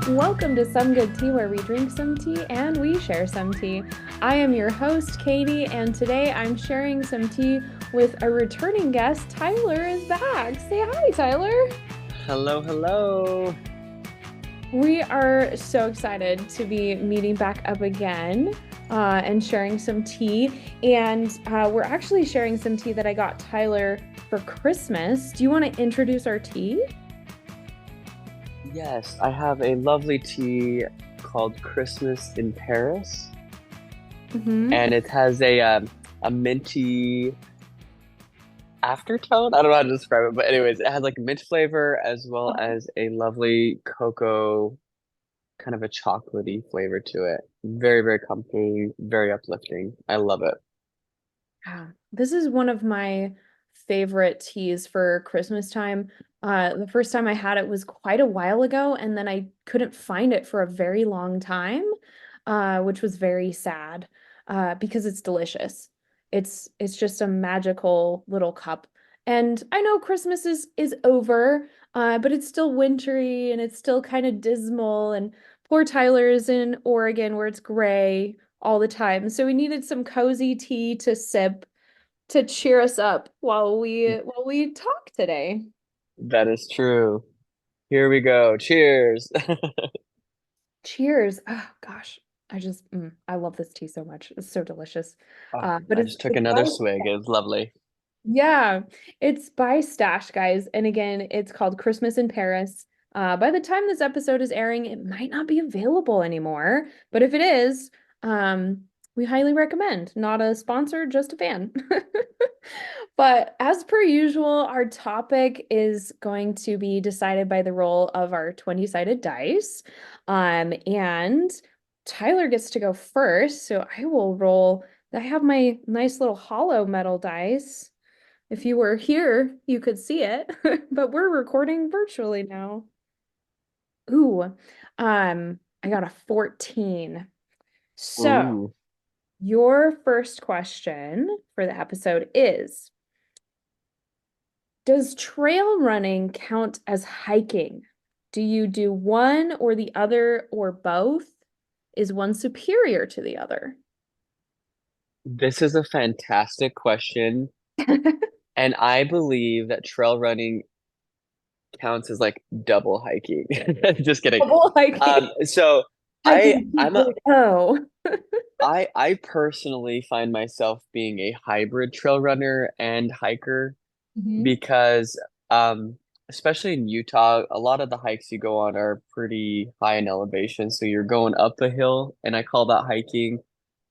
Welcome to Some Good Tea, where we drink some tea and we share some tea. I am your host, Katie, and today I'm sharing some tea with a returning guest. Tyler is back. Say hi, Tyler. Hello, hello. We are so excited to be meeting back up again and sharing some tea. And we're actually sharing some tea that I got Tyler for Christmas. Do you want to introduce our tea? Yes, I have a lovely tea called Christmas in Paris, Mm-hmm. and it has a minty aftertone. I don't know how to describe it, but anyways, it has like mint flavor as well as a lovely cocoa, kind of a chocolatey flavor to it. Very, very comfy, very uplifting. I love it. Yeah, this is one of my favorite teas for Christmas time. The first time I had it was quite a while ago, and then I couldn't find it for a very long time, which was very sad, because it's delicious. It's just a magical little cup. And I know Christmas is over, but it's still wintry and it's still kind of dismal. And poor Tyler is in Oregon where it's gray all the time. So we needed some cozy tea to sip to cheer us up while we talk today. That is true. Here we go. Cheers. Cheers. Oh gosh. I love this tea so much. It's so delicious. Oh, But I it's just took it's by another swig. It's lovely. yeah, it's by Stash, guys. And again, it's called Christmas in Paris. By the time this episode is airing, it might not be available anymore. But if it is, we highly recommend. Not a sponsor, just a fan. But as per usual, our topic is going to be decided by the roll of our 20-sided dice. And Tyler gets to go first, so I will roll. I have my nice little hollow metal dice. If you were here, you could see it, but we're recording virtually now. Ooh, I got a 14. So, Ooh. your first question for the episode is, does trail running count as hiking? Do you do one or the other or both? Is one superior to the other? This is a fantastic question. And I believe that trail running counts as like double hiking. Just kidding. Double hiking. So I Hiking I'm deep a toe. I personally find myself being a hybrid trail runner and hiker Mhm. because especially in Utah, a lot of the hikes you go on are pretty high in elevation. So you're going up a hill, and I call that hiking.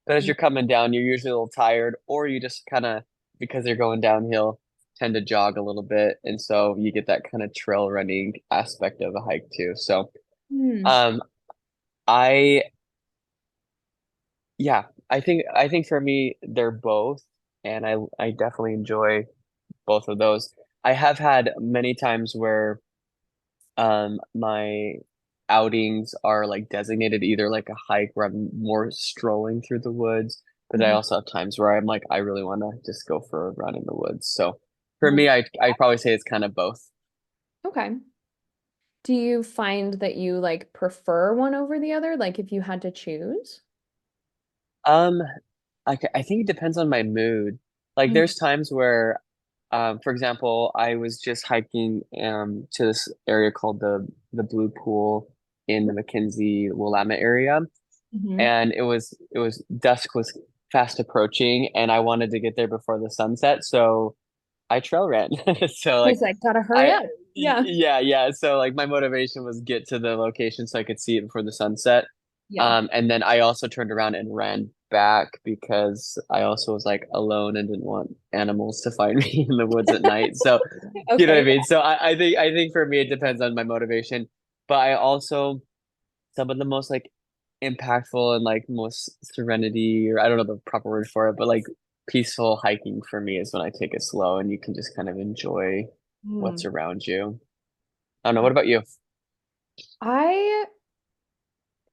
But as you're coming down, you're usually a little tired, or you just kind of, because you're going downhill, tend to jog a little bit. And so you get that kind of trail running aspect of a hike too. So, Hmm. um, I, yeah, I think for me, they're both, and I definitely enjoy both of those. I have had many times where, my outings are like designated either like a hike where I'm more strolling through the woods, but I Mhm. also have times where I'm like I really want to just go for a run in the woods. So for Well, me, I'd probably say it's kind of both. okay. Do you find that you like prefer one over the other? Like if you had to choose? Um, I think it depends on my mood. Like Mm. there's times where, for example, I was just hiking to this area called the Blue Pool in the McKenzie Willamette area. Mhm. And it was dusk was fast approaching, and I wanted to get there before the sunset, so I trail ran. So like It's like, gotta hurry I up. Yeah. yeah, so like my motivation was get to the location so I could see it before the sunset. Yeah. And then I also turned around and ran back because I also was like alone and didn't want animals to find me in the woods at night. So you know what I Okay. mean? So I think for me it depends on my motivation. But I also, some of the most like impactful and like most serenity, or I don't know the proper word for it, but like peaceful hiking for me is when I take it slow and you can just kind of enjoy what's Hmm. around you. I don't know. What about you? I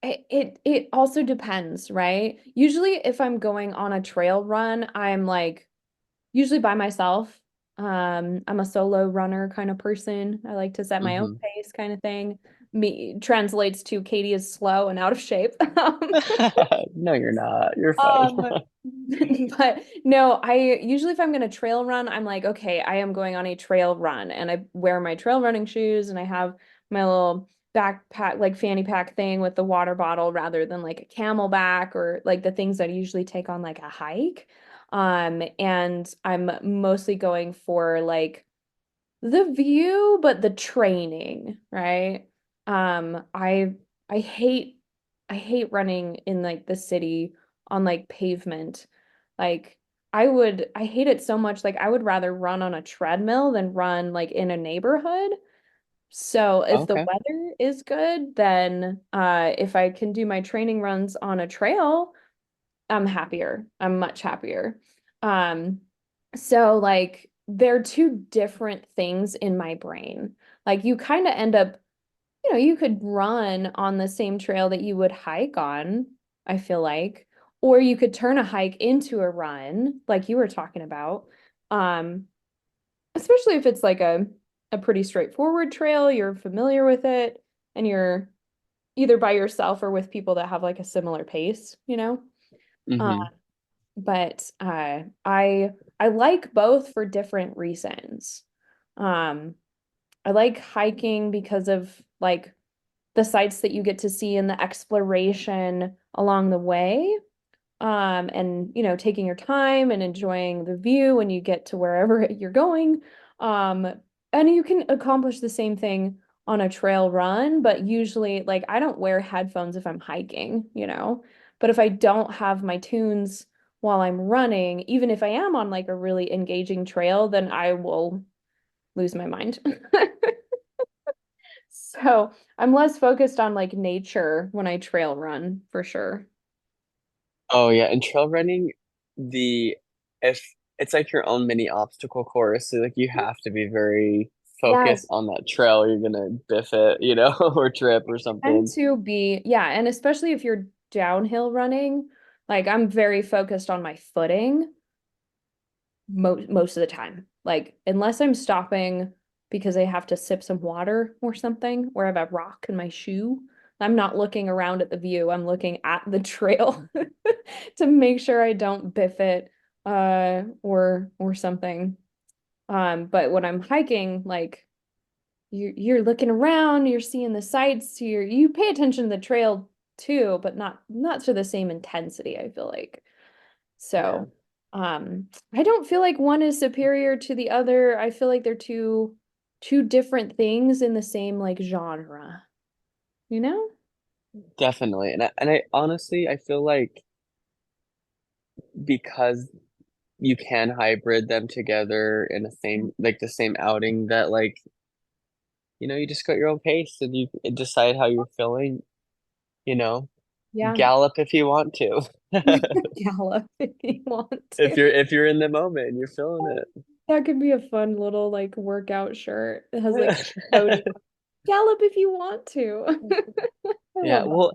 it also depends, right? Usually if I'm going on a trail run, I'm like usually by myself. I'm a solo runner kind of person. I like to set my own Hmm. pace kind of thing. me translates to Katie is slow and out of shape. No, you're not. You're fine. Um, but no, I usually if I'm gonna trail run, I'm like, okay, I am going on a trail run and I wear my trail running shoes and I have my little backpack, like fanny pack thing with the water bottle rather than like a camelback or like the things that I usually take on like a hike. And I'm mostly going for like the view, but the training, right? Um, I I hate I hate running in like the city on like pavement. Like I hate it so much. Like I would rather run on a treadmill than run like in a neighborhood. So if the Okay. weather is good, then if I can do my training runs on a trail, I'm happier. I'm much happier. Um, so like they're two different things in my brain. Like you kind of end up, you could run on the same trail that you would hike on, I feel like, or you could turn a hike into a run, like you were talking about. Um, Especially if it's like a pretty straightforward trail, you're familiar with it, and you're either by yourself or with people that have like a similar pace, you know? Uh, Hmm. but I like both for different reasons. Um, I like hiking because of like the sights that you get to see and the exploration along the way. And taking your time and enjoying the view when you get to wherever you're going. Um, and you can accomplish the same thing on a trail run, but usually like I don't wear headphones if I'm hiking. But if I don't have my tunes while I'm running, even if I am on like a really engaging trail, then I will lose my mind. So I'm less focused on like nature when I trail run for sure. Oh yeah, and trail running, the if it's like your own mini obstacle course, so like you have to be very focused Yes. on that trail. You're gonna biff it, or trip or Tend something. to be, yeah, and especially if you're downhill running, like I'm very focused on my footing most of the time. Like unless I'm stopping because I have to sip some water or something, or I have a rock in my shoe, I'm not looking around at the view. I'm looking at the trail to make sure I don't biff it or something. But when I'm hiking, like you're looking around, you're seeing the sights, you pay attention to the trail too, but not to the same intensity, I feel like. Yeah, So, I don't feel like one is superior to the other. I feel like they're two different things in the same like genre, you know? definitely. And I honestly I feel like because you can hybrid them together in the same outing that you just go at your own pace and you decide how you're feeling, you know, Yeah. gallop if you want to. Gallop if you want If to. you're in the moment and you're feeling That could be a fun little like workout shirt. It has like coding. it. Gallop if you want to. I Yeah, love that.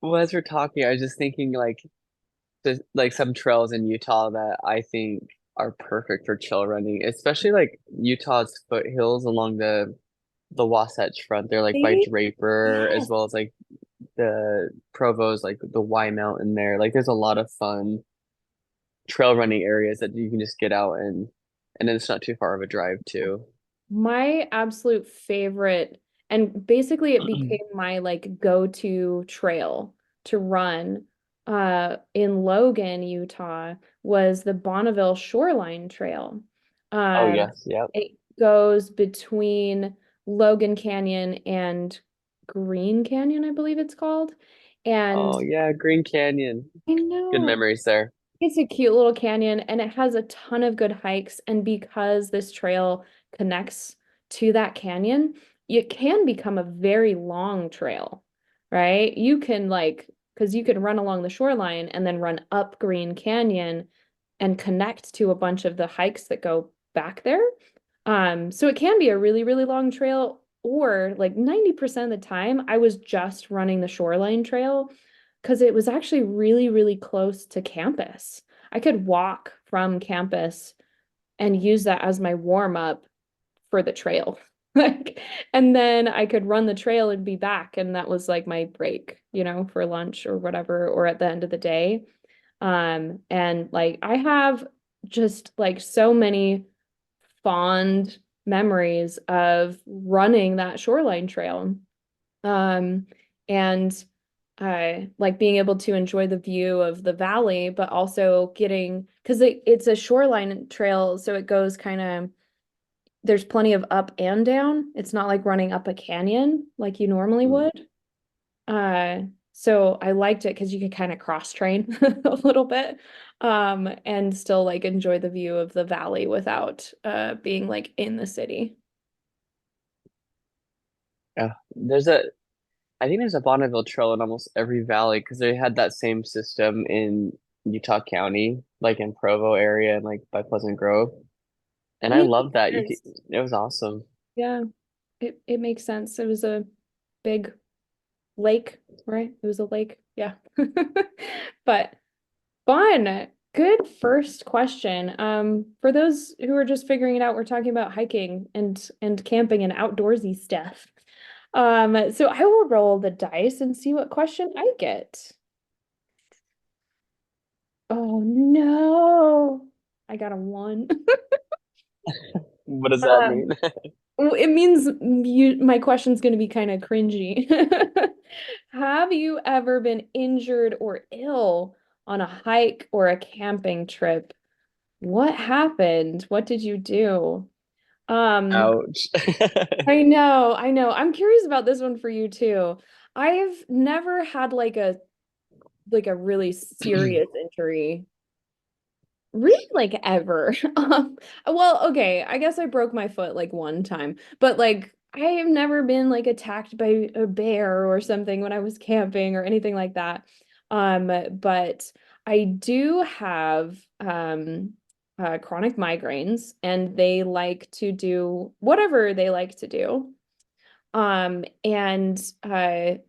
well, as we're talking, I was just thinking like some trails in Utah that I think are perfect for trail running, especially like Utah's foothills along the Wasatch Front. They're like by See? Draper as Yes. well as like the Provo's, like the Y Mountain there. Like there's a lot of fun trail running areas that you can just get out and then it's not too far of a drive too. My absolute favorite, and basically it became my like go-to trail to run in Logan, Utah, was the Bonneville Shoreline Trail. Oh Um, yes, yep. it goes between Logan Canyon and Green Canyon, I believe it's called. And Oh yeah, Green Canyon. I Good know memories there. it's a cute little canyon and it has a ton of good hikes. And because this trail connects to that canyon, it can become a very long trail, right? You can because you can run along the shoreline and then run up Green Canyon and connect to a bunch of the hikes that go back there. So it can be a really, really long trail, or like 90% of the time, I was just running the shoreline trail because it was actually really, really close to campus. I could walk from campus and use that as my warm up for the trail. Like, and then I could run the trail and be back. And that was like my break, for lunch or whatever, or at the end of the day. And like I have just like so many fond memories of running that shoreline trail. Um, and like being able to enjoy the view of the valley, but also getting, because it's a shoreline trail, so it goes kind of, there's plenty of up and down. It's not like running up a canyon like you normally Mm. would. Uh, so I liked it because you could kind of cross train a little bit, and still like enjoy the view of the valley without being like in the city. Yeah, I think there's a Bonneville Trail in almost every valley because they had that same system in Utah County, like in Provo area and like by Pleasant Grove. And I Makes love that. sense. It was awesome. Yeah, it makes sense. It was a big lake, right? It was a lake. Yeah. But fun. Good first question. For those who are just figuring it out, we're talking about hiking and camping and outdoorsy stuff. So I will roll the dice and see what question I get. Oh no. I got a one. What does that Um, mean? well, it means my question's going to be kind of cringy. Have you ever been injured or ill on a hike or a camping trip? What happened? What did you do? Um, Ouch. I know, I know. I'm curious about this one for you too. I've never had like a really serious injury. Really, like ever. Well, okay, I guess I broke my foot like one time, but like I have never been like attacked by a bear or something when I was camping or anything like that. But I do have chronic migraines and they like to do whatever they like to do. And I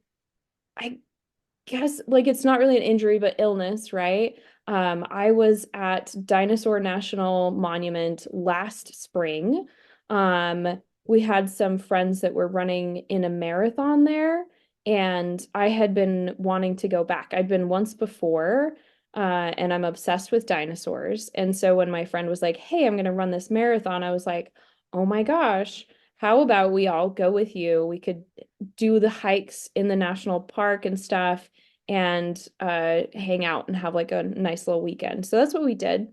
guess like it's not really an injury, but illness, right? I was at Dinosaur National Monument last spring. We had some friends that were running in a marathon there, and I had been wanting to go back. I'd been once before, and I'm obsessed with dinosaurs. And so when my friend was like, "Hey, I'm gonna run this marathon," I was like, "Oh my gosh, how about we all go with you? We could do the hikes in the national park and stuff and hang out and have like a nice little weekend." So that's what we did.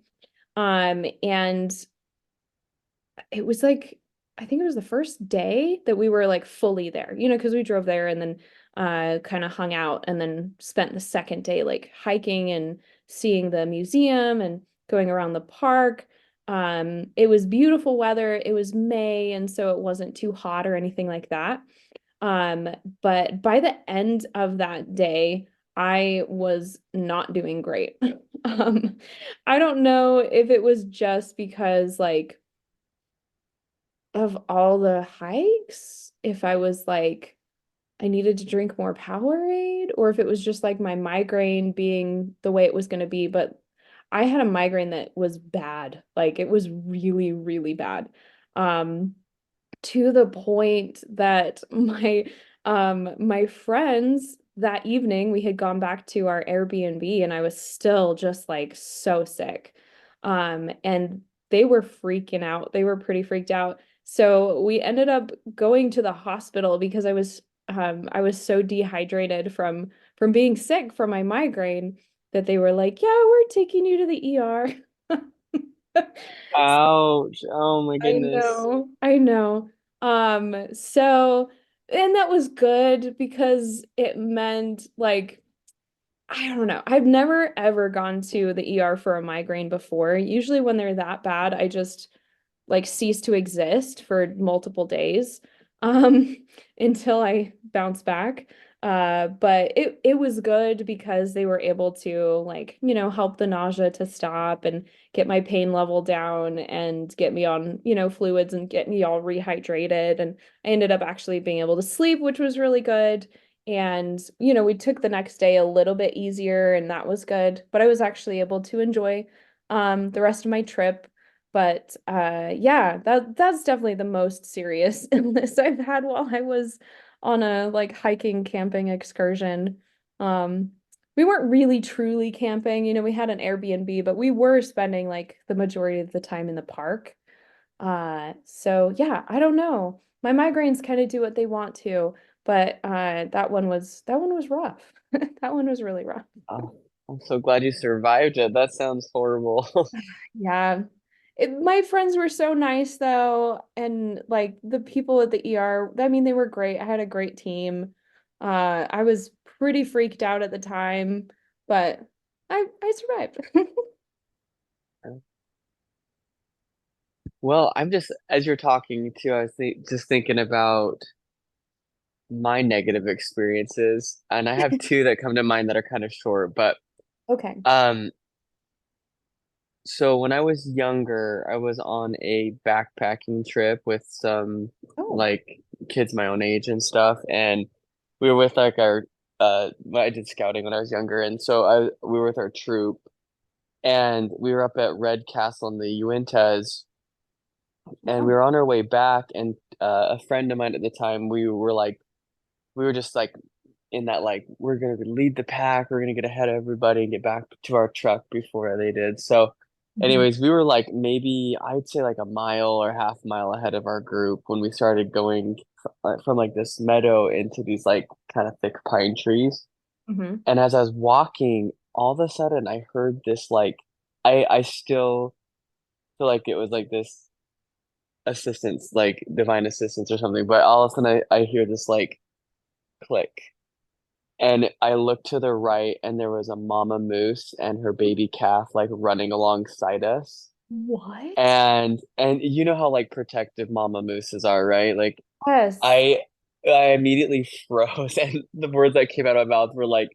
And it was like I think it was the first day that we were like fully there, because we drove there and then kind of hung out and then spent the second day like hiking and seeing the museum and going around the park. It was beautiful weather. It was May, and so it wasn't too hot or anything like that. Um, but by the end of that day, I was not doing great. Um, I don't know if it was just because like of all the hikes, if I was like I needed to drink more Powerade, or if it was just like my migraine being the way it was going to be. But I had a migraine that was bad. Like it was really, really bad. Um, to the point that my friends that evening we had gone back to our Airbnb and I was still just like so sick. And they were freaking out. They were pretty freaked out. So we ended up going to the hospital because I was so dehydrated from being sick from my migraine that they were like, "Yeah, we're taking you to the ER." Ouch. Oh my I goodness. know, I know. So, and that was good because it meant like, I don't know. I've never ever gone to the ER for a migraine before. Usually when they're that bad, I just like cease to exist for multiple days um until I bounce back. But it was good because they were able to like, help the nausea to stop and get my pain level down and get me on, fluids and get me all rehydrated. And I ended up actually being able to sleep, which was really good. And, we took the next day a little bit easier and that was good. But I was actually able to enjoy the rest of my trip. But yeah, that's definitely the most serious illness I've had while I was on a like hiking camping excursion. Um we weren't really truly camping, you know, we had an Airbnb, but we were spending like the majority of the time in the park. So yeah, I don't know. My migraines kind of do what they want to, but that one was rough. That one was really rough. Oh, I'm so glad you survived it. That sounds horrible. Yeah. My friends were so nice though, and like the people at the ER, I mean, they were great. I had a great team. I was pretty freaked out at the time, but I survived. Well, I'm just, as you're talking too, I was just thinking about my negative experiences, and I have two that come to mind that are kind of short, but Okay. um, so when I was younger, I was on a backpacking trip with some Oh. like kids my own age and stuff, and we were with like our I did scouting when I was younger, and so we were with our troop, and we were up at Red Castle in the Uintas, and we Wow. were on our way back, and a friend of mine at the time, we were just like in that like we're gonna lead the pack, we're gonna get ahead of everybody and get back to our truck before they did. So, Mhm. anyways, we were like maybe I'd say like a mile or half mile ahead of our group when we started going from like this meadow into these like kind of thick pine trees. Mhm. And as I was walking, all of a sudden I heard this like I still feel like it was like this assistance, like divine assistance or something, but all of a sudden I hear this like click. And I looked to the right, and there was a mama moose and her baby calf like running alongside us. What? And you know how like protective mama mooses are, right? Like Yes. I I immediately froze, and the words that came out of my mouth were like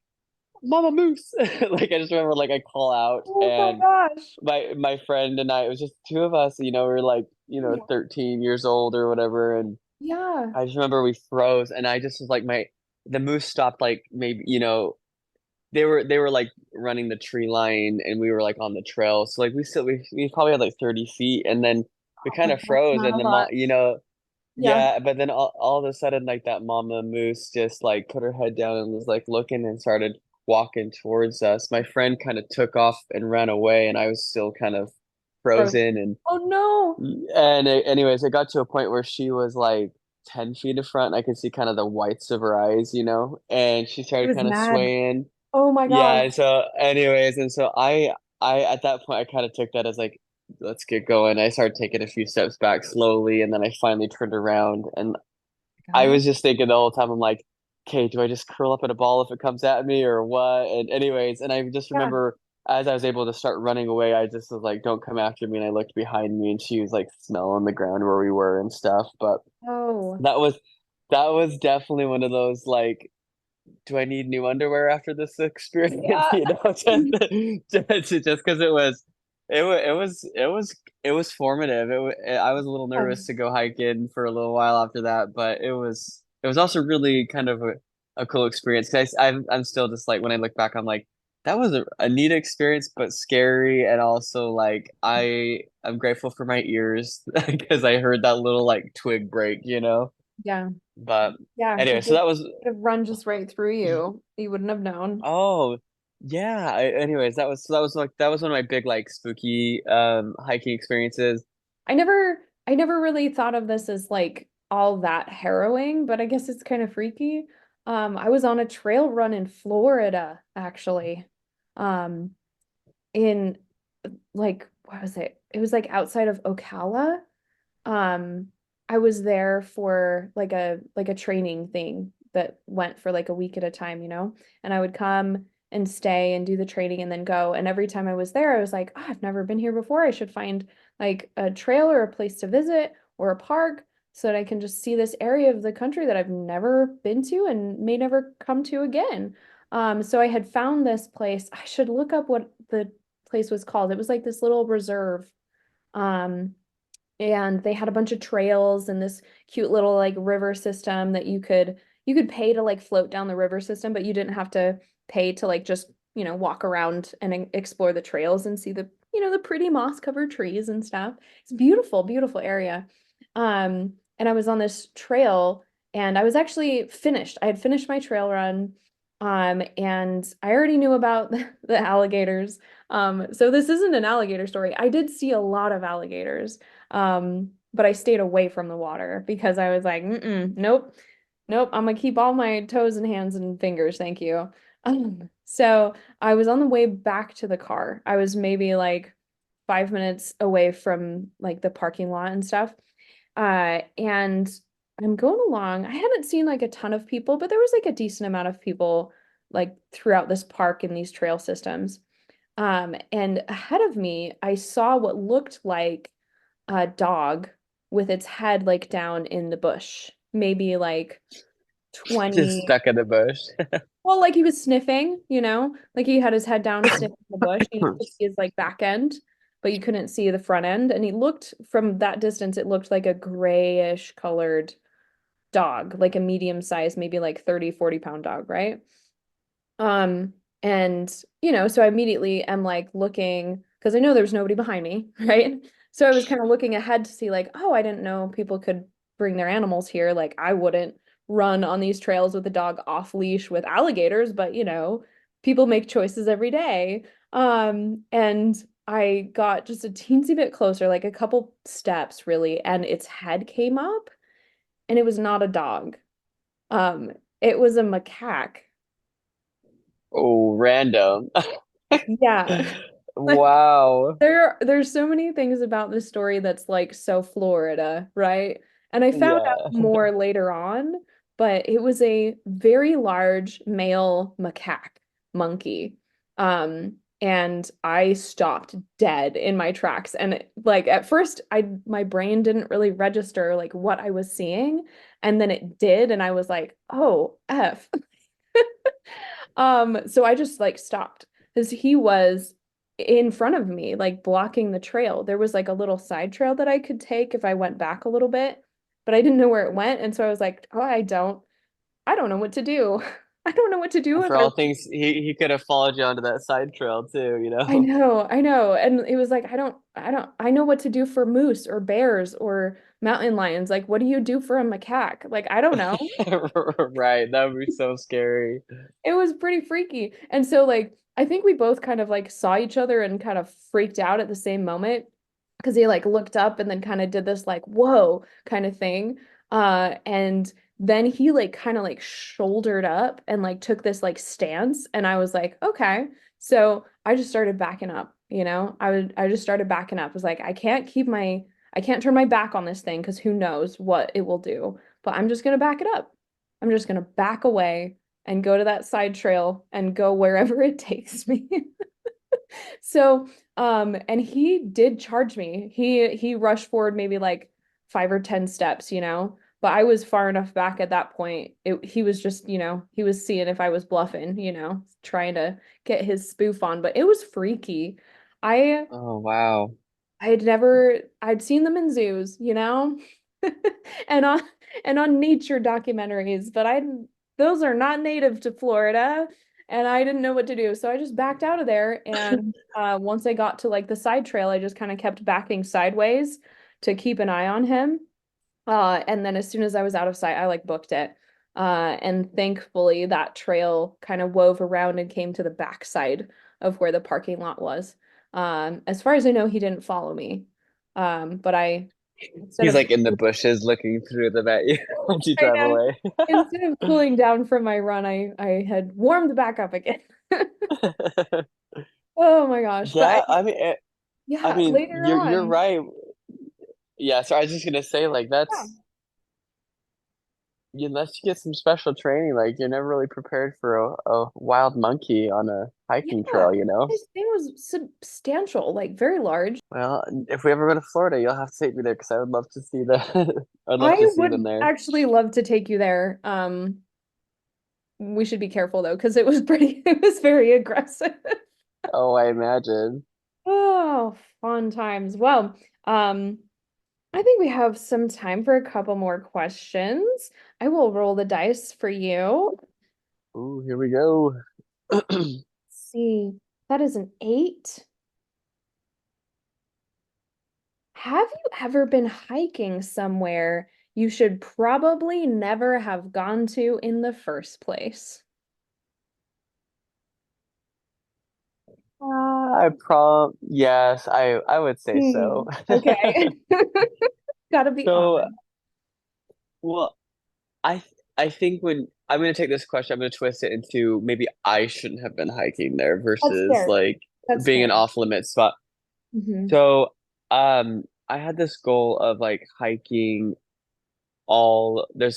"mama moose." Like I just remember like I call out, Oh my and gosh. my friend and I, it was just two of us. You know, we were like 13 years old or whatever, and Yeah. I just remember we froze, and I just was like the moose stopped like maybe they were like running the tree line, and we were like on the trail, so like we probably had like 30 feet, and then we Oh, kind but of that's froze, not and a the lot. Yeah. yeah, but then all of a sudden like that mama moose just like put her head down and was like looking and started walking towards us. My friend kind of took off and ran away, and I was still kind of Frozen. frozen, and Oh no. anyways, it got to a point where she was like 10 feet in front, and I could see kind of the whites of her eyes, and she He started was kind of mad. swaying. Oh my Yeah, gosh. and so anyways, and so I at that point I kind of took that as like, let's get going. I started taking a few steps back slowly, and then I finally turned around, and I God. was just thinking the whole time, I'm like, okay, do I just curl up in a ball if it comes at me or what? And anyways, and I just Yeah. remember as I was able to start running away, I just was like, don't come after me. And I looked behind me, and she was like smelling the ground where we were and stuff. But Oh. that was that was definitely one of those like, do I need new underwear after this experience? Yeah. Just because it was formative. I was a little nervous to go hiking for a little while after that, but it was also really kind of a cool experience. Because I'm still just like when I look back, I'm like that was a neat experience, but scary, and also like I'm grateful for my ears because I heard that little like twig break. Yeah. But Yeah. anyway, It so could that was. have run just right through you. You wouldn't have known. Oh, yeah. Anyways, that was one of my big like spooky hiking experiences. I never really thought of this as like all that harrowing, but I guess it's kind of freaky. I was on a trail run in Florida, actually. Um, in like what was it? It was like outside of Ocala. Um, I was there for like a training thing that went for like a week at a time, you know? And I would come and stay and do the training and then go. And every time I was there, I was like, oh, I've never been here before. I should find like a trail or a place to visit or a park so that I can just see this area of the country that I've never been to and may never come to again. So I had found this place. I should look up what the place was called. It was like this little reserve. Um, and they had a bunch of trails and this cute little like river system that you could pay to like float down the river system, but you didn't have to pay to like just, walk around and explore the trails and see the, the pretty moss covered trees and stuff. It's beautiful, beautiful area. And I was on this trail and I was actually finished. I had finished my trail run. And I already knew about the alligators. So this isn't an alligator story. I did see a lot of alligators. But I stayed away from the water because I was like, nope, nope, I'm gonna keep all my toes and hands and fingers, thank you. So I was on the way back to the car. I was maybe like 5 minutes away from like the parking lot and stuff. And I'm going along. I hadn't seen like a ton of people, but there was like a decent amount of people like throughout this park and these trail systems. And ahead of me, I saw what looked like a dog with its head like down in the bush, maybe like Just 20. stuck in the bush. Well, like he was sniffing, like he had his head down sniffing the bush. And you could see his like back end, but you couldn't see the front end. And he looked from that distance, it looked like a grayish colored dog, like a medium size, maybe like 30, 40 pound dog, right? Um, and so I immediately am like looking because I know there's nobody behind me, right? So I was kind of looking ahead to see like, oh, I didn't know people could bring their animals here. Like I wouldn't run on these trails with a dog off leash with alligators, but people make choices every day. And I got just a teensy bit closer, like a couple steps really, and its head came up and it was not a dog. Um, it was a macaque. Oh, random. Yeah. Like Wow. there's so many things about this story that's like so Florida, right? And I found out Yeah. more later on, but it was a very large male macaque monkey. And I stopped dead in my tracks. And like at first my brain didn't really register like what I was seeing. And then it did, and I was like, oh, F. So I just like stopped because he was in front of me, like blocking the trail. There was like a little side trail that I could take if I went back a little bit, but I didn't know where it went. And so I was like, oh, I don't know what to do. I don't know what to do And if for I all things, he could have followed you onto that side trail too, you I know? know, I know. And it was like, I know what to do for moose or bears or mountain lions. Like, what do you do for a macaque? Like, I don't know. Right. That would be so scary. It was pretty freaky. And so like I think we both kind of like saw each other and kind of freaked out at the same moment because he like looked up and then kind of did this like whoa kind of thing. And then he like kind of like shouldered up and like took this like stance and I was like, okay. So I just started backing up. I just started backing up. I was like, I can't turn my back on this thing because who knows what it will do. But I'm just gonna back it up. I'm just gonna back away and go to that side trail and go wherever it takes me. So, and he did charge me. He rushed forward maybe like 5 or 10 steps. But I was far enough back at that point. He was just, he was seeing if I was bluffing, trying to get his spoof on. But it was freaky. I Oh, wow. I'd seen them in zoos, and on nature documentaries, but those are not native to Florida, and I didn't know what to do. So I just backed out of there. And once I got to like the side trail, I just kind of kept backing sideways to keep an eye on him. And then as soon as I was out of sight, I like booked it. And thankfully that trail kind of wove around and came to the backside of where the parking lot was. As far as I know, he didn't follow me. But instead He's of like in the bushes looking through them at you once you I drive know, away. instead of cooling down from my run, I had warmed back up again. Oh my gosh. But Yeah, I yeah, mean, later you're on. right. Yeah, so I was just gonna say, like, Yeah. unless you get some special training, like you're never really prepared for a wild monkey on a hiking Yeah. trail, you know? This thing was substantial, like very large. Well, if we ever go to Florida, you'll have to take me there because I would love to see the I'd love I to see them would there. actually love to take you there. We should be careful though, because it was pretty, it was very aggressive. Oh, I imagine. Oh, fun times. Well, I think we have some time for a couple more questions. I will roll the dice for you. Ooh, here we go. See, that is an 8. have you ever been hiking somewhere you should probably never have gone to in the first place? Yes, I would say so. Hmm. Okay. Gotta be So, honest. well, I I think when I'm gonna take this question, I'm gonna twist it into maybe I shouldn't have been hiking there That's versus fair. like That's being an fair. off limit spot. Hmm. So, I had this goal of like hiking all they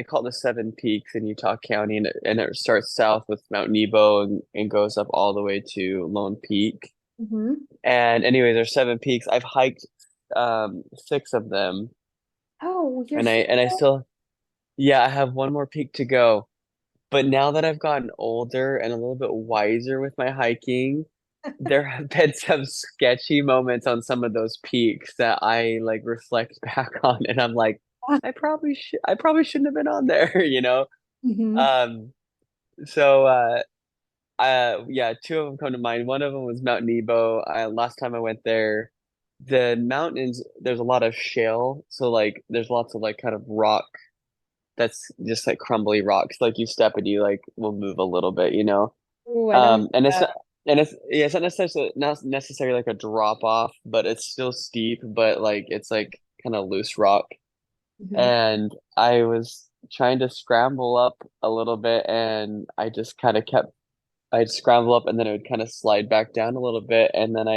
call it the Seven Peaks in Utah County, and it starts south with Mount Nebo and goes up all the way to Lone Peak. Hmm. And anyway, there's seven peaks. I've hiked six of them, Oh, you're and I so and I good. still yeah, I have one more peak to go. But now that I've gotten older and a little bit wiser with my hiking, there have been some sketchy moments on some of those peaks that I like reflect back on, and I'm like, I probably shouldn't have been on there, you know? Hmm. Um, so yeah, two of them come to mind. One of them was Mount Nebo. Last time I went there, the mountains, there's a lot of shale, so like there's lots of like kind of rock that's just like crumbly rocks. Like you step and you like will move a little bit, you know. Oh, I don't like And it's that. not, and it's yeah, it's not necessarily like a drop off, but it's still steep, but like it's like kind of loose rock. Hmm. And I was trying to scramble up a little bit, and I just kind of kept I'd scramble up and then it would kind of slide back down a little bit, and then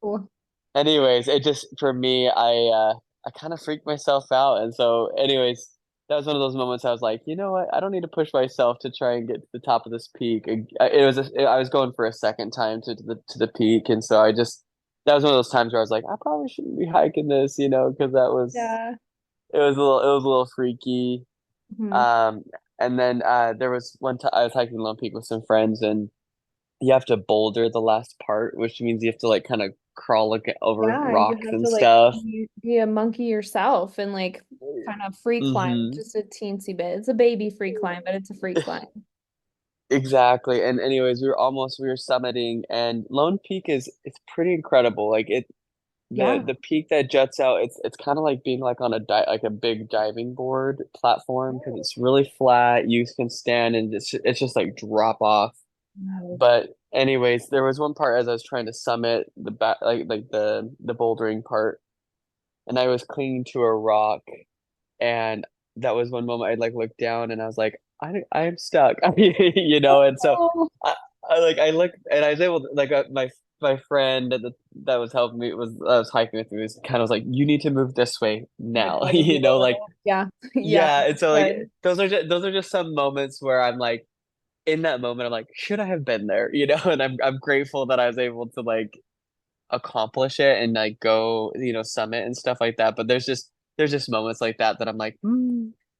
Cool. anyways, it just for me, I kind of freaked myself out, and so anyways, that was one of those moments I was like, you know what, I don't need to push myself to try and get to the top of this peak. I was going for a second time to the peak, and so I just that was one of those times where I was like, I probably shouldn't be hiking this, you know, because that was Yeah. it was a little freaky. Hmm. Um, and then there was one time I was hiking Lone Peak with some friends, and you have to boulder the last part, which means you have to like kind of crawl like over Yeah, you rocks have and to like stuff. be a monkey yourself and like kind of free climb Hmm. just a teensy bit. It's a baby free climb, but it's a free climb. Exactly. And anyways, we were summiting, and Lone Peak is it's pretty incredible. Like Yeah. the peak that juts out, it's kind of like being like on like a big diving board platform because it's really flat. You can stand and it's just like drop off. No. But anyways, there was one part as I was trying to summit the back like the bouldering part, and I was clinging to a rock, and that was one moment I'd like looked down and I was like, I am stuck, you know, and so Oh, I looked and I was able to like my friend that was helping me was I was hiking with me was kind of was like, you need to move this way like now, guided you you a know, like little. Yeah. Yeah. yeah, and so like Good. those are just some moments where I'm like in that moment I'm like, should I have been there, you know, and I'm grateful that I was able to like accomplish it and like go, you know, summit and stuff like that. But there's just moments like that that I'm like,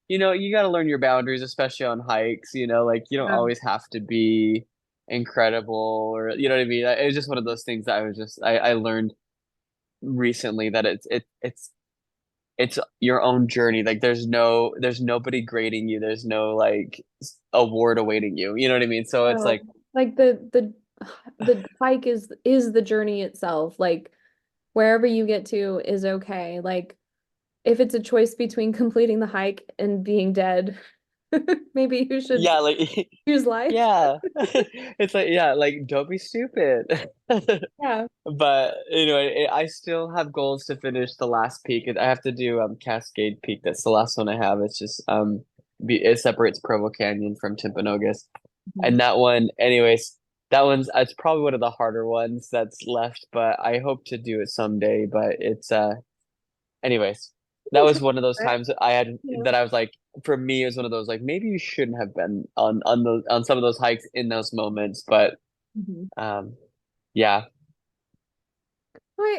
you know, you got to learn your boundaries, especially on hikes. You know, like you don't Yeah. always have to be incredible or you know what I mean. It was just one of those things that I learned recently that it's your own journey. Like there's nobody grading you. There's no like award awaiting you. You know what I mean? So it's No. like Like the hike is the journey itself. Like wherever you get to is okay. Like if it's a choice between completing the hike and being dead, maybe you should yeah, like choose life. yeah. It's like yeah, like don't be stupid. Yeah. But anyway, I still have goals to finish the last peak. I have to do Cascade Peak. That's the last one I have. It's just it separates Provo Canyon from Timpanogos. Mhm. And that one, anyways, that one's it's probably one of the harder ones that's left, but I hope to do it someday. But it's anyways, You that can was train one of those for it, times that I had you know. that I was like, for me, it was one of those like maybe you shouldn't have been on some of those hikes in those moments, but Mhm. um yeah.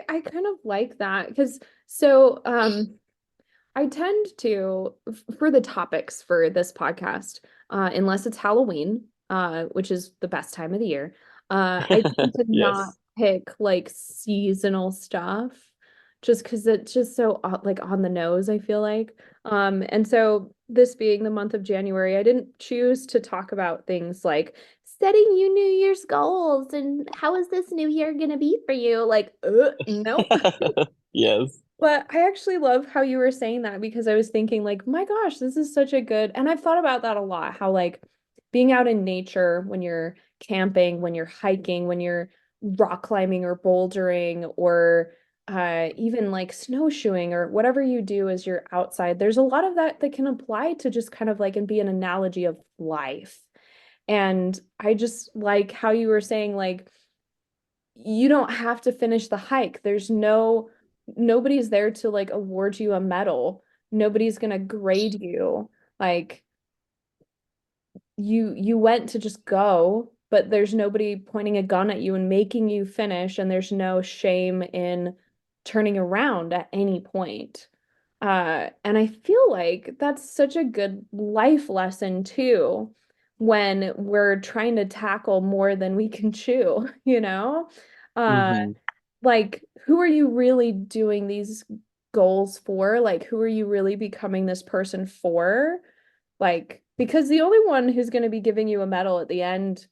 I kind of like that because so I tend to for the topics for this podcast, unless it's Halloween, which is the best time of the year, I tend to not Yes. pick like seasonal stuff just because it's just so like on the nose, I feel like. And so this being the month of January, I didn't choose to talk about things like setting you New Year's goals and how is this new year gonna be for you? Like, nope. Yes. But I actually love how you were saying that because I was thinking like, my gosh, this is such a good, and I've thought about that a lot, how like being out in nature when you're camping, when you're hiking, when you're rock climbing or bouldering or even like snowshoeing or whatever you do as you're outside, there's a lot of that that can apply to just kind of like and be an analogy of life. And I just like how you were saying like you don't have to finish the hike. Nobody's there to like award you a medal. Nobody's gonna grade you. Like you went to just go, but there's nobody pointing a gun at you and making you finish, and there's no shame in turning around at any point. And I feel like that's such a good life lesson too, when we're trying to tackle more than we can chew, you know? Uh, Hmm. like, who are you really doing these goals for? Like, who are you really becoming this person for? Like, because the only one who's going to be giving you a medal at the end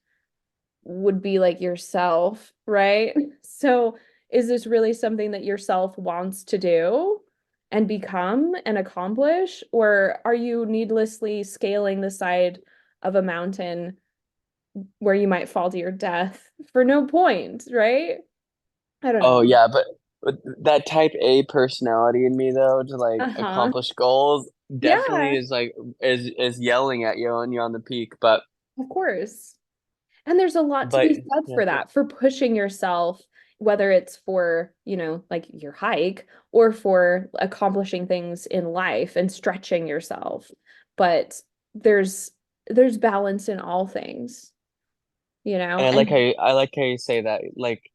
would be like yourself, right? So, is this really something that yourself wants to do and become and accomplish? Or are you needlessly scaling the side of a mountain where you might fall to your death for no point, right? I don't Oh know. yeah, but that type A personality in me though to like Uh-huh. accomplish goals definitely Yeah, is like is yelling at you when you're on the peak. of course. And there's a lot to But be said yeah. for that, for pushing yourself, whether it's for, like your hike or for accomplishing things in life and stretching yourself. But there's there's balance in all things, And And I like how you say that. Like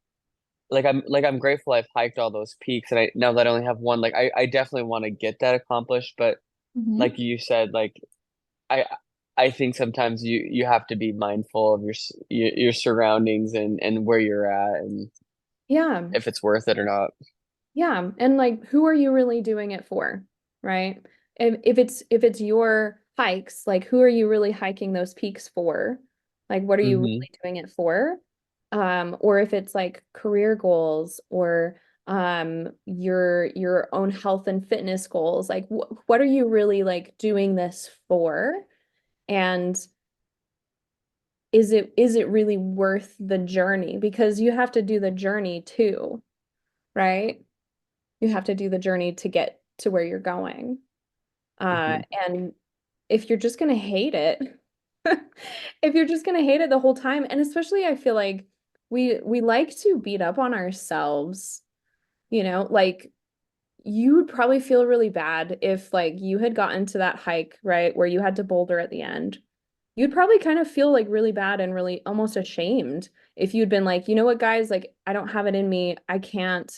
I'm grateful I've hiked all those peaks and I now that I only have one, like I definitely want to get that accomplished. But Mhm. like you said, like I I think sometimes you have to be mindful of your surroundings and where you're at and Yeah. if it's worth it or not. Yeah, and like who are you really doing it for, right? If it's your hikes, like who are you really hiking those peaks for? Like what are you Hmm. really doing it for? Or if it's like career goals or your own health and fitness goals, like what are you really like doing this for? And is it really worth the journey? Because you have to do the journey too, right? You have to do the journey to get to where you're going. Hmm. And if you're just gonna hate it, if you're just gonna hate it the whole time, and especially I feel like we like to beat up on ourselves, like you would probably feel really bad if like you had gotten to that hike, right, where you had to boulder at the end. You'd probably kind of feel like really bad and really almost ashamed if you'd been like, you know what, guys, like I don't have it in me. I can't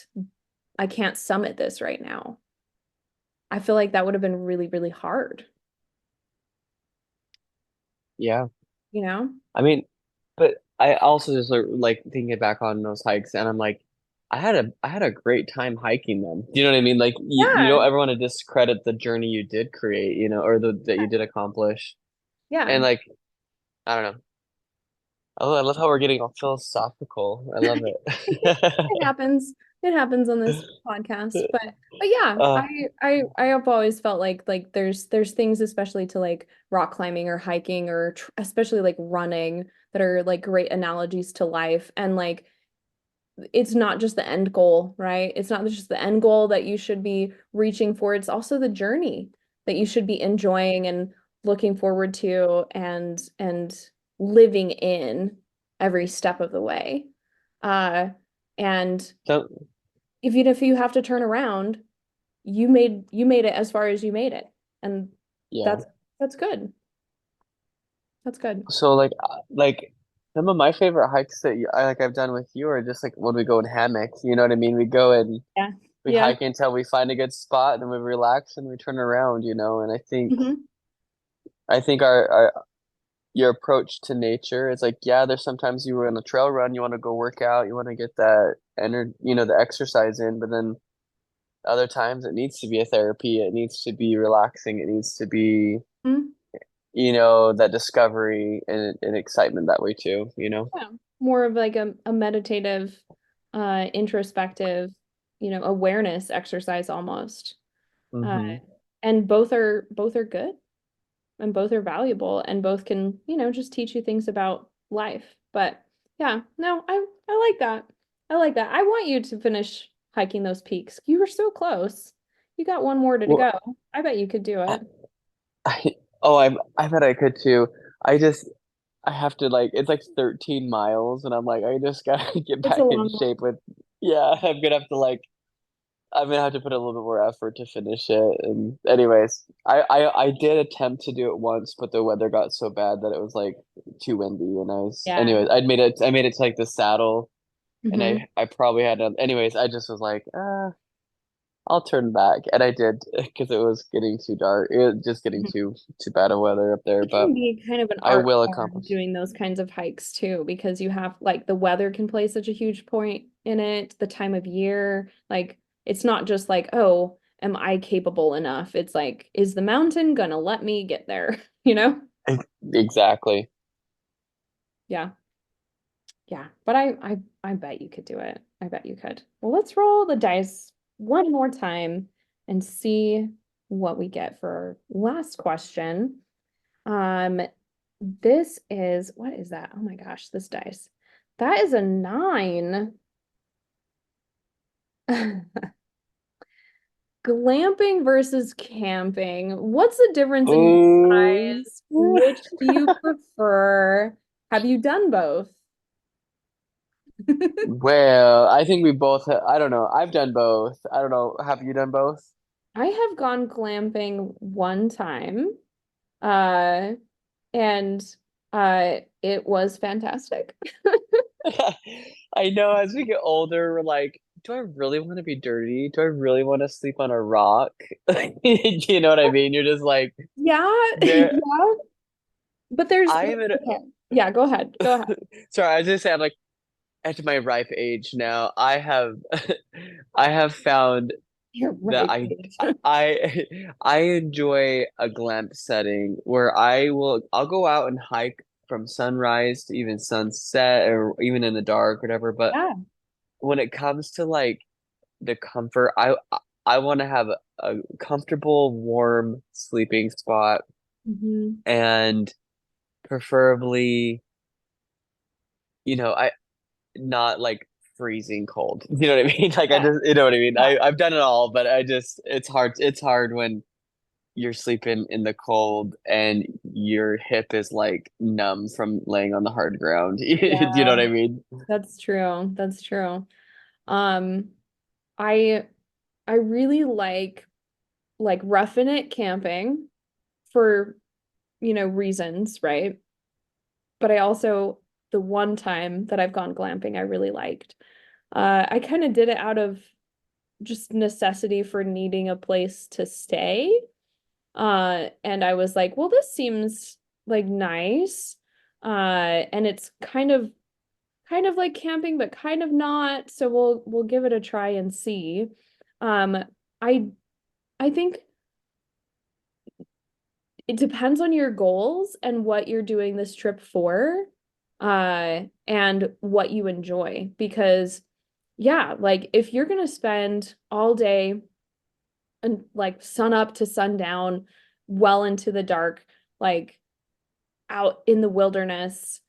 summit this right now. I feel like that would have been really, really hard, Yeah. you know? I mean, but I also just like thinking back on those hikes and I'm like, I had a great time hiking them. Do you know what I mean? Like you Yeah. don't ever want to discredit the journey you did create, or that you did accomplish. Yeah. And like, I don't know. Oh, I love how we're getting all philosophical. I love it. It happens. It happens on this podcast. But yeah, Uh, I have always felt like there's things especially to like rock climbing or hiking or tr especially like running that are like great analogies to life. And like it's not just the end goal, right? It's not just the end goal that you should be reaching for. It's also the journey that you should be enjoying and looking forward to and living in every step of the way. Uh, and so even if you have to turn around, you made it as far as you made it. And yeah. that's that's good. That's good. So like some of my favorite hikes that I've done with you are just like when we go in hammocks. You know what I mean? We go and Yeah. we Yeah. hike until we find a good spot, and then we relax and we turn around. And Hmm. I think our your approach to nature is like, yeah, there's sometimes you were on a trail run, you want to go work out, you want to get that energy, the exercise in, but then other times it needs to be a therapy, it needs to be relaxing, it needs to be, that discovery and excitement that way too. Yeah. More of like a meditative, introspective. awareness exercise almost. Uh, Hmm. and both are good and both are valuable and both can, just teach you things about life. But yeah, no, I like that. I like that. I want you to finish hiking those peaks. You were so close. You got one more to Well, go. I bet you could do I, it. I bet I could too. I just, I have to like, it's like 13 miles, and I'm like, I just gotta get It's a back in long one. shape with, yeah, I'm gonna have to put a little bit more effort to finish it. And anyways, I did attempt to do it once, but the weather got so bad that it was like too windy, and Yeah. anyways, I made it to like the saddle, and Hmm. I probably had to, anyways, I just was like, I'll turn back, and I did because it was getting too dark. It was just getting too bad of weather up there, It but can be kind of an I art will form accomplish. doing those kinds of hikes too, because you have like the weather can play such a huge point in it, the time of year. Like it's not just like, oh, am I capable enough? It's like, is the mountain gonna let me get there? You know? Exactly. Yeah. Yeah. But I bet you could do it. I bet you could. Well, let's roll the dice one more time and see what we get for our last question. Um, this is, what is that? Oh my gosh, this dice. That is a 9. Glamping versus camping. What's the difference in your Ooh. eyes? Which do you prefer? Have you done both? Well, I think we both I don't know. I've done both. I don't know. Have you done both? I have gone glamping one time, uh, and it was fantastic. I know as we get older, we're like, do I really want to be dirty? Do I really want to sleep on a rock? You know what I mean? You're just like, Yeah, there, yeah, but there's I am at, okay. Yeah, go ahead. Go ahead. sorry, I was just saying, I'm like, at my ripe age now, I have found You're that right. I I enjoy a glamp setting where I'll go out and hike from sunrise to even sunset or even in the dark, whatever. But Yeah. when it comes to like the comfort, I want to have a comfortable, warm sleeping spot, Hmm. and preferably, I not like freezing cold. You know what I mean? Like I Yeah. just, you know what I mean? Yeah. I've done it all, but I just it's hard when you're sleeping in the cold and your hip is like numb from laying on the hard ground. You know Yeah. what I mean? That's true. That's true. Um, I I really like roughing it camping for, reasons, right? But I also the one time that I've gone glamping, I really liked. I kind of did it out of just necessity for needing a place to stay. And I was like, well, this seems like nice. And it's kind of like camping, but kind of not. So we'll give it a try and see. Um, I I think it depends on your goals and what you're doing this trip for, and what you enjoy. Because yeah, like if you're gonna spend all day and like sun up to sundown, well into the dark, like out in the wilderness,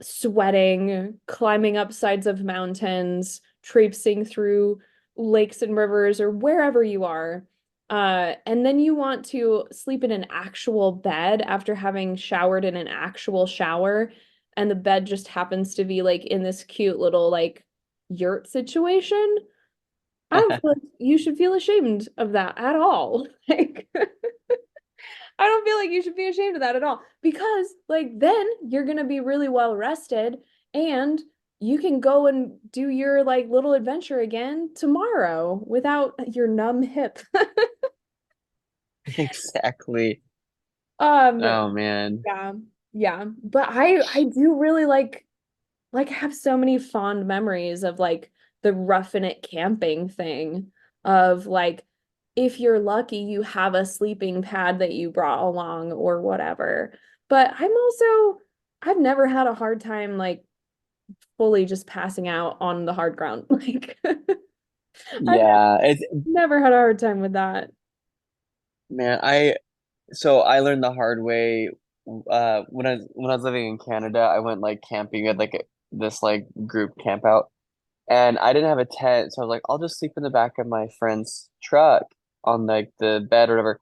sweating, climbing up sides of mountains, traipsing through lakes and rivers or wherever you are. And then you want to sleep in an actual bed after having showered in an actual shower, and the bed just happens to be like in this cute little like yurt situation. I don't feel like you should feel ashamed of that at all. Like I don't feel like you should be ashamed of that at all because, like, then you're gonna be really well rested and you can go and do your like little adventure again tomorrow without your numb hip. Exactly. Um, Oh man. yeah, yeah. But I do really like have so many fond memories of like the roughing it camping thing of like if you're lucky you have a sleeping pad that you brought along or whatever. But I've never had a hard time like fully just passing out on the hard ground. Like I've Yeah, it's never had a hard time with that. man, I learned the hard way when I was living in Canada, I went like camping at like this like group camp out and I didn't have a tent, so I was like, I'll just sleep in the back of my friend's truck on like the bed or whatever.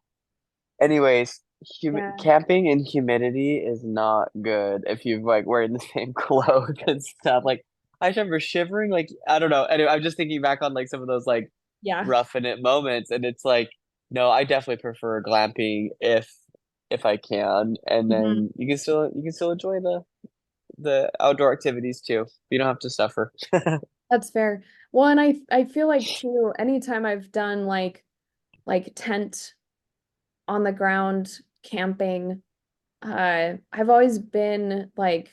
Anyways, Yeah. camping in humidity is not good if you're like wearing the same clothes and stuff. Like I just remember shivering, like I don't know. Anyway, I'm just thinking back on like some of those like Yeah. roughing it moments, and it's like, no, I definitely prefer glamping if I can, and Mhm. then you can still enjoy the outdoor activities too. You don't have to suffer. That's fair. Well, and I feel like too, anytime I've done like tent on the ground camping, I've always been like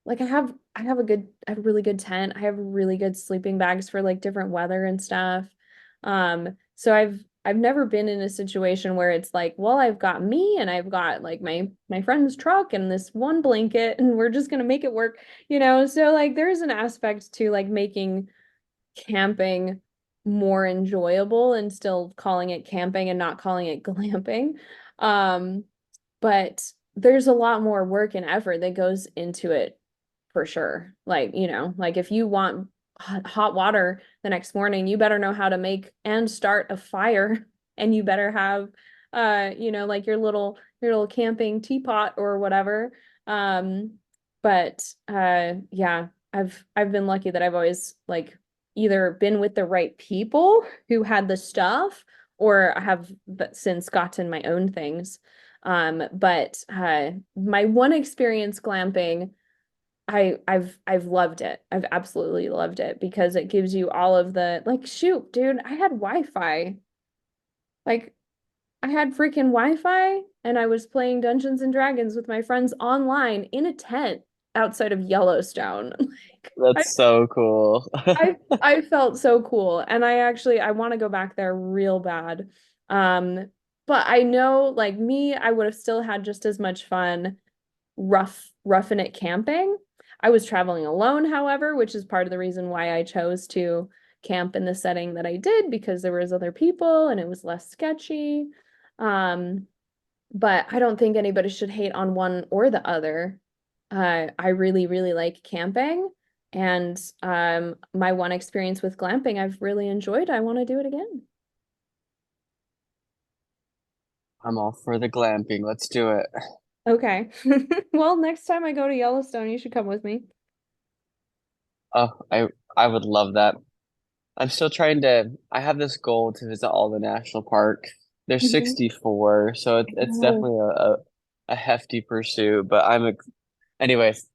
I have a really good tent. I have really good sleeping bags for like different weather and stuff. So I've never been in a situation where it's like, well, I've got me and I've got like my friend's truck and this one blanket and we're just gonna make it work, you know? So like there's an aspect to like making camping more enjoyable and still calling it camping and not calling it glamping. Um, but there's a lot more work and effort that goes into it for sure. Like, you know, like if you want hot water the next morning, you better know how to make and start a fire and you better have you know, like your little camping teapot or whatever. Um, but yeah, I've been lucky that I've always like either been with the right people who had the stuff or I have since gotten my own things. But my one experience glamping, I've loved it. I've absolutely loved it because it gives you all of the like shoot, dude, I had Wi-Fi. Like I had freaking Wi-Fi and I was playing Dungeons and Dragons with my friends online in a tent outside of Yellowstone. Like That's so cool. I felt so cool and I want to go back there real bad. Um but I know like me I would have still had just as much fun roughing it camping. I was traveling alone, however, which is part of the reason why I chose to camp in the setting that I did because there was other people and it was less sketchy. Um but I don't think anybody should hate on one or the other. I really, really like camping. And my one experience with glamping, I've really enjoyed. I want to do it again. I'm all for the glamping. Let's do it. Okay. Well, next time I go to Yellowstone, you should come with me. Oh, I would love that. I'm still trying to. I have this goal to visit all the national parks. There's Mhm. 64, so it's Oh, definitely a hefty pursuit. But anyways.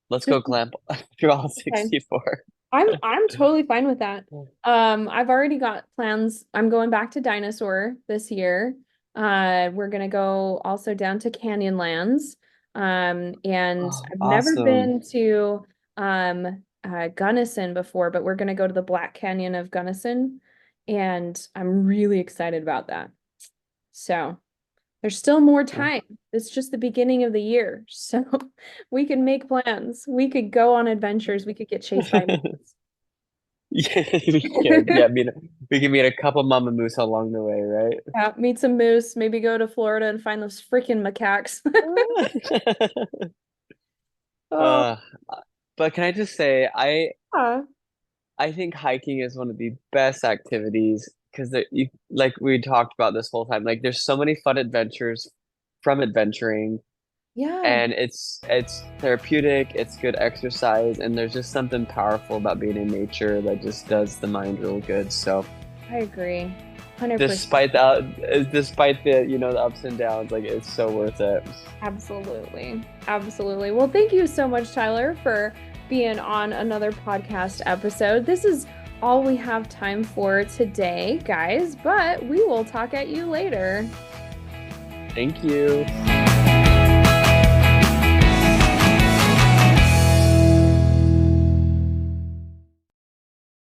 Let's go just clamp through all okay. 64. I'm totally fine with that. I've already got plans. I'm going back to Dinosaur this year. We're gonna go also down to Canyonlands. And Oh, I've never awesome. been to Gunnison before, but we're gonna go to the Black Canyon of Gunnison, and I'm really excited about that. So there's still more time. It's just the beginning of the year, so we can make plans. We could go on adventures. We could get chased by Yeah, we could. Yeah, we can meet a couple mama moose along the way, right? yeah, meet some moose, maybe go to Florida and find those freaking macaques. Oh, uh, but can I just say, yeah. I think hiking is one of the best activities because you like we talked about this whole time. Like, there's so many fun adventures from adventuring, Yeah, and it's therapeutic, it's good exercise, and there's just something powerful about being in nature that just does the mind real good. So I agree. 100%. despite the the ups and downs, like it's so worth it. Absolutely. Absolutely. Well, thank you so much, Tyler, for being on another podcast episode. This is all we have time for today, guys, but we will talk at you later. Thank you.